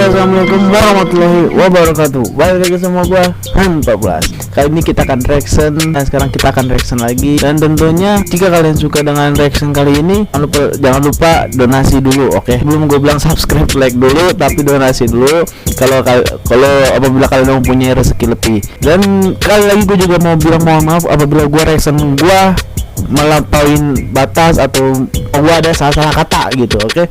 Assalamualaikum warahmatullahi wabarakatuh. Balik lagi sama gua Han14. Kali ini kita akan reaction. Dan sekarang kita akan reaction lagi. Dan tentunya jika kalian suka dengan reaction kali ini, jangan lupa donasi dulu, oke? Belum gue bilang subscribe, like dulu, tapi donasi dulu. Kalau apabila kalian mempunyai rezeki lebih. Dan kali lagi gue juga mau bilang mohon maaf apabila gua reaction gua melampaui batas atau gua ada salah-salah kata gitu, oke?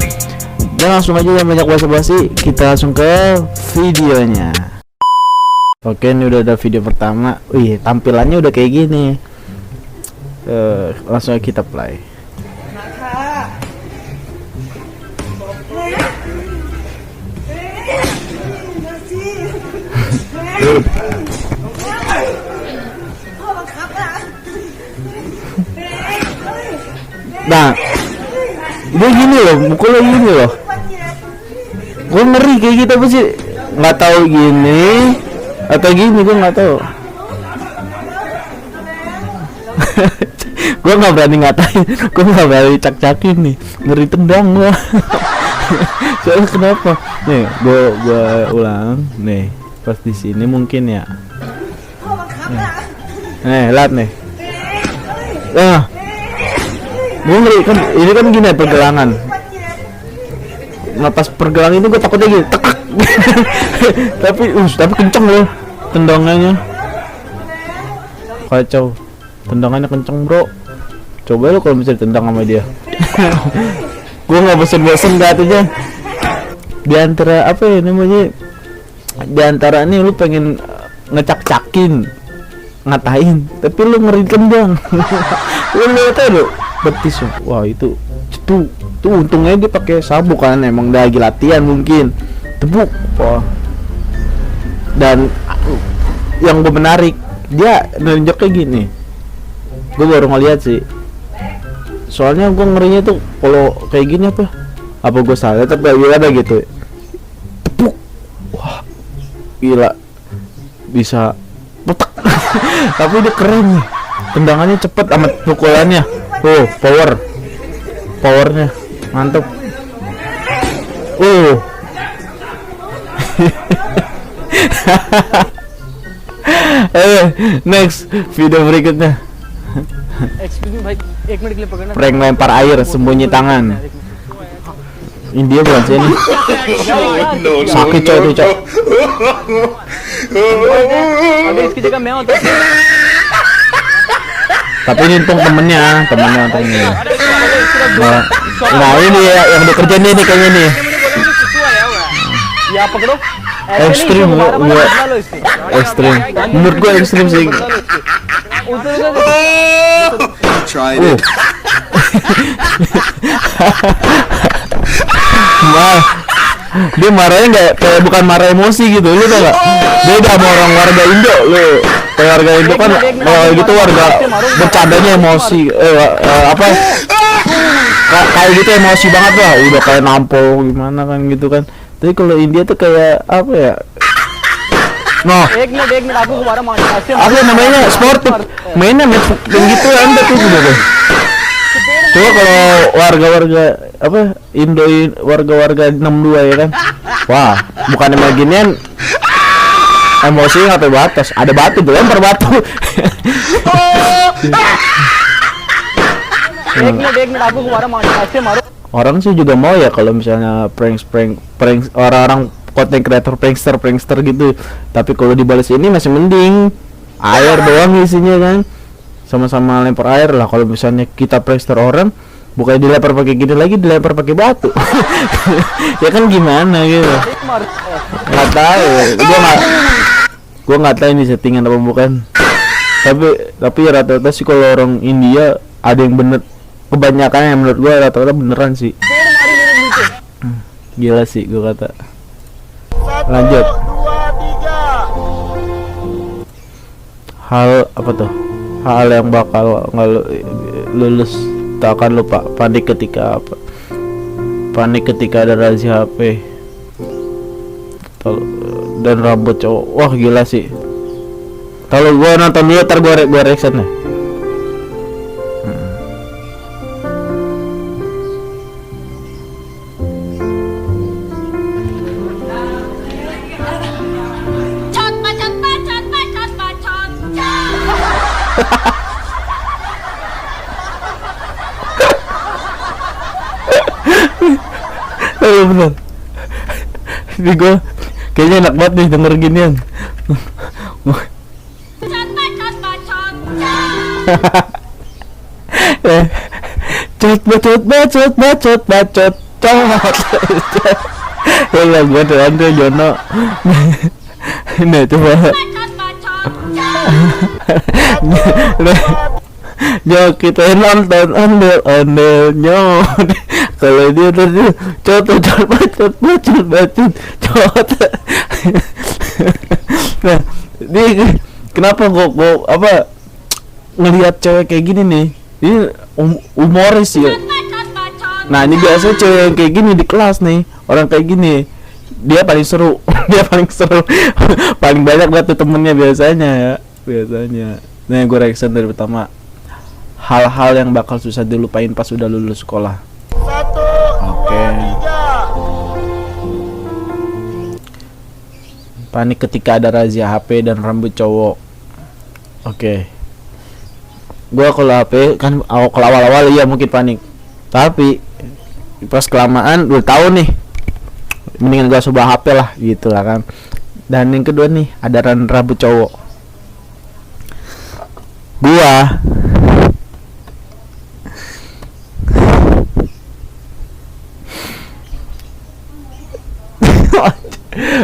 Dan langsung aja, yang banyak basa-basi, kita langsung ke videonya. Oke, ini udah ada video pertama. Wih, tampilannya udah kayak gini. Langsung aja kita play. Nah, dia gini loh, mukulnya gini loh. Gue ngeri kayak gitu, apa sih? Nggak tahu gini atau gini, gue nggak tahu. Gue nggak berani ngatain, gue nggak berani cak-cakin nih, ngeri tendang gue. Soalnya kenapa? Nih, gue ulang nih, pas di sini mungkin ya. Nih, lihat nih. Nah, gue ngeri kan, ini kan gini pergelangan. Nah, pas pergelangan itu gue takutnya gitu, tekak. tapi kenceng loh tendangannya, kacau. Tendangannya kenceng bro. Coba lo kalau bisa ditendang sama dia. Gue nggak bosen-bosen katanya. Di antara apa ya namanya, di antara ini lu pengen ngecak-cakin, ngatain, tapi lu ngeri tendang. Lu lihat lo betis. Wah, itu untungnya dia pakai sabuk kan, emang udah lagi latihan mungkin. Tebuk. Wah. Dan yang gue menarik, dia nunjuknya gini. Gue baru ngeliat sih. Soalnya gue ngerinya tuh kalau kayak gini apa gue salah, tapi ada gitu. Tepuk. Wah. Gila. Bisa petak. Tapi dia keren nih. Tendangannya cepet amat, pukulannya. Oh, powernya mantap. Next video berikutnya. Prank lempar air sembunyi tangan. India bukan sih ini? Sakit coy itu coy. Tapi ini untung temennya untuk ini. Nah ini ya yang bekerja nih kayaknya nih. Ya apa gitu? Ekstrim, ekstrim. Menurut gue ekstrim sih. Dia marahnya nggak kayak, bukan marah emosi gitu, lu tau gak? Beda sama orang warga Indo, lu kayak warga Indo kan gitu, warga bercandanya emosi, kayak gitu emosi banget lah, udah kayak nampol gimana kan gitu kan. Tapi kalau India tuh kayak apa ya? Apa namanya, sportif, mainnya gitu kan, tapi gitu deh. Coba kalau warga-warga Indo, warga-warga 62 ya kan, wah bukan emang ginian, emosi nggak sampai batas, ada batu tuh lempar batu. Orang sih juga mau ya kalau misalnya prank orang-orang content creator prankster gitu, tapi kalau dibalas ini masih mending air doang isinya kan, sama-sama lempar air lah. Kalau misalnya kita prankster orang, bukannya dilempar pakai gini lagi, dilempar pakai batu. Ya kan gimana gitu, nggak tahu. Gua nggak tahu ini settingan apa bukan, tapi rata-rata sih kalau orang India ada yang bener, kebanyakan yang menurut gua rata-rata beneran sih. Gila sih gua kata. Lanjut. Hal apa tuh? Hal yang bakal nggak lulus tak akan lupa. Panik ketika ada razia HP dan rambut cowok. Wah gila sih. Kalau gua nonton dulu, ntar gua reaction nih. Tapi gue kayaknya enak banget nih denger ginian. Bacot bacot. Ya gue tuh Andre Jono. Nah coba. Yo kita nonton ondel-ondelnya. Kalau dia tadi bacot. Nah, dia kenapa kok apa ngelihat cewek kayak gini nih? Ini humoris ya. Nah, ini biasanya cewek yang kayak gini di kelas nih, orang kayak gini. Dia paling seru. Dia paling seru. Paling banyak buat temennya biasanya ya. Biasanya. Nah, gue reaction dari pertama. Hal-hal yang bakal susah dilupain pas udah lulus sekolah. Oke. Panik ketika ada razia HP dan rambut cowok. Oke. Gua kalau HP kan kalau awal-awal iya mungkin panik. Tapi pas kelamaan udah tahu nih. Mendingan gua coba HP lah gitu lah kan. Dan yang kedua nih, ada rambut cowok.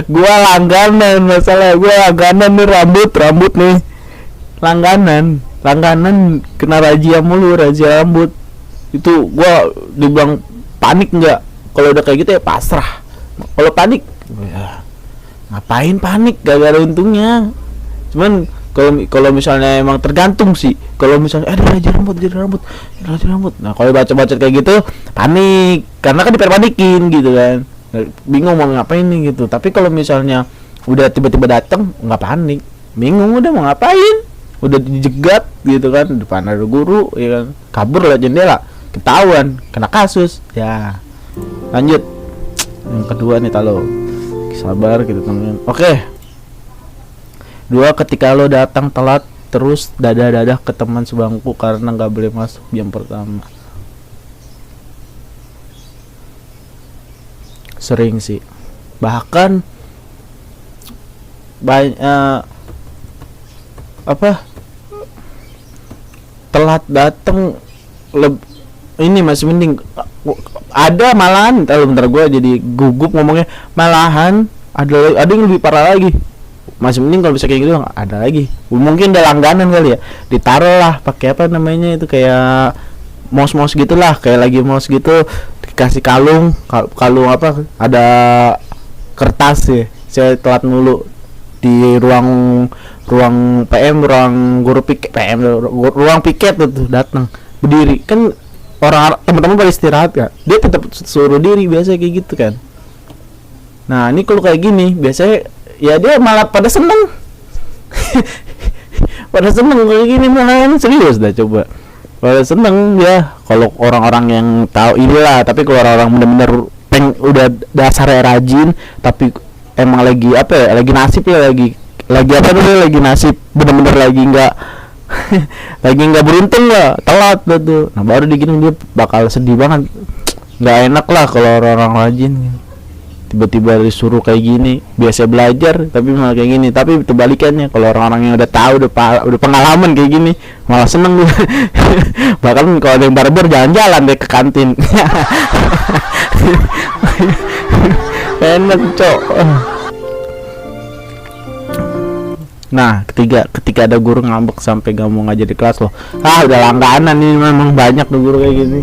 Gua langganan, masalah gue langganan nih rambut nih, langganan kena razia mulu, razia rambut itu. Gua dibilang panik nggak? Kalau udah kayak gitu ya pasrah. Kalau panik ya ngapain panik, gak ada untungnya. Cuman kalau misalnya emang tergantung sih. Kalau misalnya ada razia rambut. Nah kalau baca kayak gitu panik, karena kan diperpanikin gitu kan, bingung mau ngapain nih gitu. Tapi kalau misalnya udah tiba-tiba datang, nggak panik, bingung udah mau ngapain, udah dijegat gitu kan, depan ada guru ya kan, kabur lah jendela, ketahuan, kena kasus ya. Lanjut yang kedua nih, talo sabar gitu temen. Oke. 2, ketika lo datang telat terus dadah ke teman sebangku karena nggak boleh masuk jam pertama. Sering sih, bahkan banyak telat datang ini masih mending. Ada malahan, kalau bentar gue jadi gugup ngomongnya, malahan ada yang lebih parah lagi. Masih mending kalau bisa kayak gitu, ada lagi mungkin udah langganan kali ya, ditaruh lah pakai apa namanya itu, kayak mos gitulah, kayak lagi mos gitu, dikasih kalung apa, ada kertas ya. Saya telat mulu di ruang PM, ruang guru PM, ruang piket tuh datang berdiri kan, orang teman-teman pada istirahat kan, dia tetap suruh diri biasa kayak gitu kan. Nah ini kalau kayak gini biasanya ya dia malah pada seneng. Pada seneng kayak gini, malah serius dah, coba pada seneng ya kalau orang-orang yang tahu inilah. Tapi kalau orang-orang bener-bener udah dasarnya rajin, tapi emang lagi apa ya, lagi nasib ya, lagi apa tuh, lagi nasib bener-bener lagi nggak beruntung lah, telat tuh. Nah baru digini dia bakal sedih banget, nggak enak lah kalau orang-orang rajin tiba-tiba disuruh kayak gini. Biasa belajar tapi malah kayak gini. Tapi kebalikannya, kalau orang-orang yang udah tahu, udah pengalaman kayak gini, malah seneng gue. Bahkan kalau ada yang barber, jalan-jalan deh ke kantin. Enak cok. Nah ketiga, ketika ada guru ngambek sampai gak mau ngajar di kelas loh. Udah langganan ini, memang banyak tuh guru kayak gini.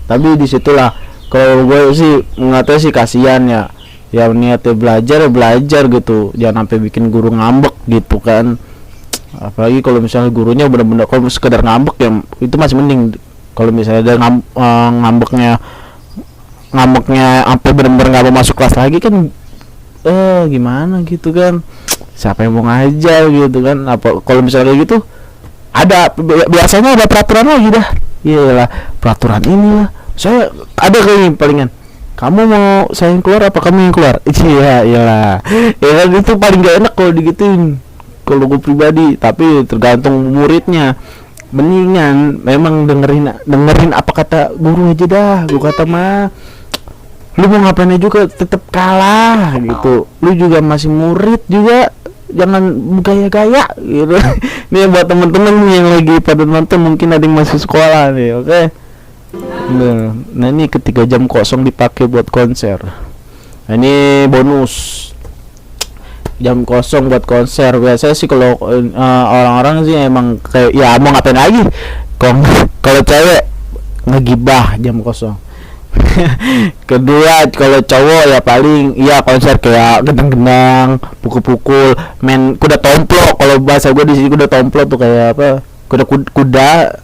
Tapi disitulah kalau gue sih ngatanya sih kasihan ya, yang niatnya belajar gitu, jangan sampai bikin guru ngambek gitu kan. Apalagi kalau misalnya gurunya benar-benar kalau sekedar ngambek ya itu masih mending. Kalau misalnya ada ngambeknya sampai benar-benar nggak mau masuk kelas lagi kan, gimana gitu kan, siapa yang mau ngajar gitu kan. Apa kalau misalnya gitu ada biasanya ada peraturan lagi dah. Iyalah peraturan inilah. Saya ada kayak palingan, kamu mau saya yang keluar apa kamu yang keluar? Iya iyalah ya, itu paling gak enak kalau digituin kalau gue pribadi. Tapi tergantung muridnya, mendingan memang dengerin apa kata guru aja dah. Gue kata mah lu mau ngapain juga tetap kalah gitu. Lu juga masih murid juga, jangan gaya-gaya gitu. Nih buat temen-temen yang lagi pada nonton, mungkin ada yang masih sekolah nih, oke? Nah ini ketika jam kosong dipakai buat konser. Nah, ini bonus jam kosong buat konser. Biasanya sih kalau orang-orang sih emang kayak ya mau ngapain lagi. Kalau cewek ngegibah jam kosong. Kedua kalau cowok ya paling ya konser kayak gendang-gendang, pukul-pukul, main kuda tomplok. Kalau bahasa gue di sini kuda tomplok tuh kayak apa? Kuda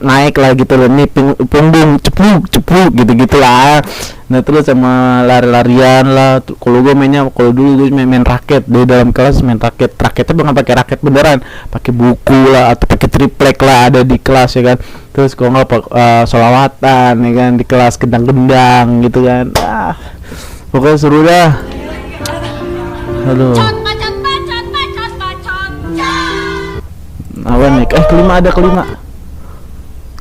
naik lah gitu loh, nih punggung cepluk gitu lah. Nah terus sama lari-larian lah. Kalau gue mainnya, kalau dulu gue main raket di dalam kelas, main raketnya bukan pakai raket beneran, pakai buku lah atau pakai triplek lah ada di kelas ya kan. Terus kalau nggak solawatan ya kan di kelas, gendang-gendang gitu kan. Pokoknya seru dah. Aduh. Apa nih? Kelima.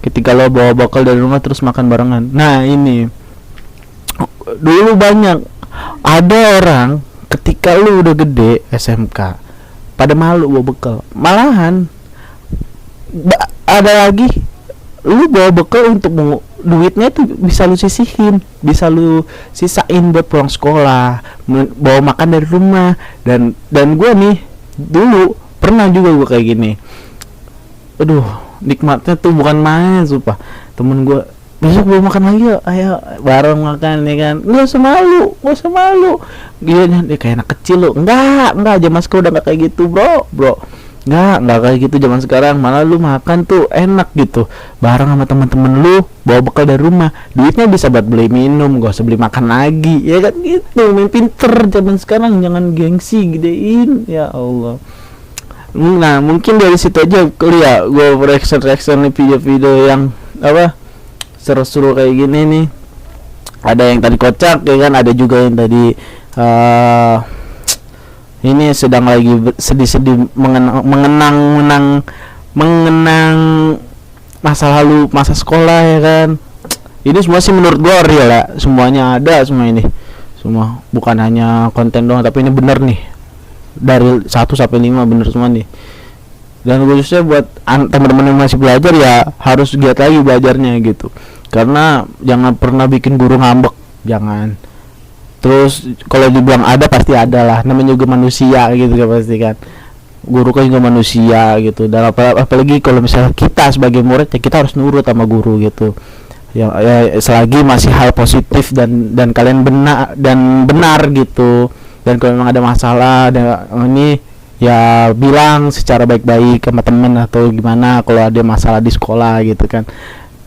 Ketika lo bawa bekal dari rumah terus makan barengan. Nah ini dulu banyak ada orang ketika lu udah gede SMK pada malu bawa bekal. Malahan ada lagi lu bawa bekal untuk duitnya tuh bisa lu sisihin, bisa lu sisain buat pulang sekolah, bawa makan dari rumah. Dan gue nih dulu pernah juga gue kayak gini. Aduh, nikmatnya tuh bukan main, sumpah. Temen gue, besok belum makan lagi yuk, ayo bareng makan ya kan. Nggak usah malu. Dia kayak anak kecil lo. Enggak, zaman sekarang udah nggak kayak gitu bro. Nggak kayak gitu zaman sekarang. Malah lu makan tuh enak gitu, bareng sama teman-teman lu, bawa bekal dari rumah. Duitnya bisa buat beli minum, gak usah beli makan lagi, ya kan gitu. Main pinter zaman sekarang, jangan gengsi gedein, ya Allah. Nah mungkin dari situ aja kali ya gue reaction nih video-video yang apa seru-seru kayak gini nih. Ada yang tadi kocak ya kan, ada juga yang tadi ini sedang lagi sedih-sedih mengenang masa lalu, masa sekolah ya kan. Ini semua sih menurut gue real ya, semuanya ada semua ini, semua bukan hanya konten doang, tapi ini bener nih dari 1 sampai 5 bener semua nih. Dan khususnya buat teman-teman yang masih belajar ya harus giat lagi belajarnya gitu, karena jangan pernah bikin guru ngambek, jangan. Terus kalau dibilang ada pasti ada lah, namanya juga manusia gitu kan, pasti kan guru kan juga manusia gitu. Dan apalagi kalau misalnya kita sebagai murid ya kita harus nurut sama guru gitu ya selagi masih hal positif dan kalian benar gitu. Dan kalau memang ada masalah ini ya bilang secara baik-baik sama temen atau gimana kalau ada masalah di sekolah gitu kan.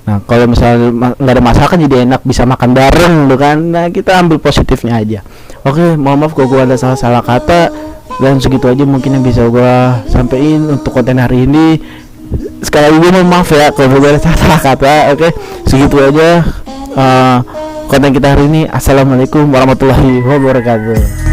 Nah kalau misalnya nggak ada masalah kan jadi enak bisa makan bareng tuh kan. Nah kita ambil positifnya aja. Oke, mohon maaf kalau gue ada salah kata, dan segitu aja mungkin yang bisa gue sampein untuk konten hari ini. Sekali lagi mohon maaf ya kalau gue ada salah kata. Oke, segitu aja konten kita hari ini. Assalamualaikum warahmatullahi wabarakatuh.